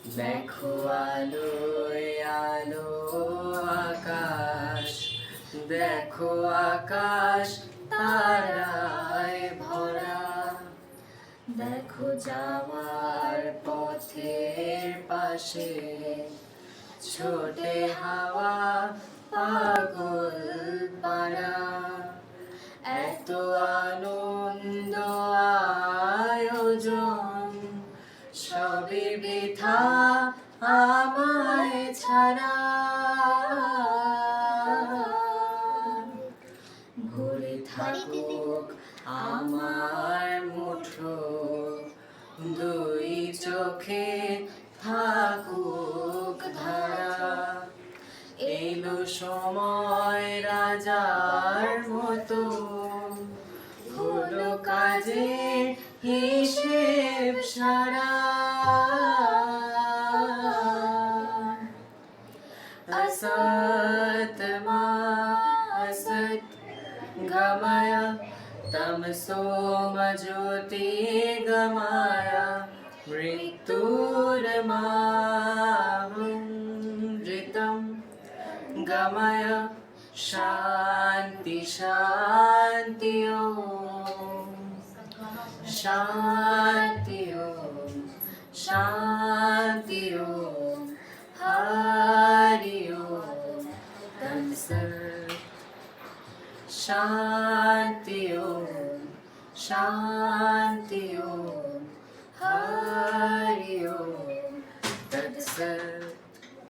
দেখো আলোয় আলো আকাশ, দেখো আকাশ তারায় ভরা। দেখো যাওয়ার পথের পাশে ছোটে হাওয়া পাগল পাড়া। এত আনন্দ আয়োজন সবই বৃথা আমায় ছাড়া। ভরে থাকুক আমার মুঠো, দুই চোখে থাকুক ধারা। এলো সময় রাজার মতো, হলো কাজে হিসেব সারা। असत मा असत गमय तमसो मा ज्योतिर्गमय मृत्युर्मामृतं गमय शान्ति शान्ति ओम शान्ति ओम शान्ति ओम हरि ओम तत्सत्। शान्ति ओम शान्ति ओम हरि ओम तत्सत्।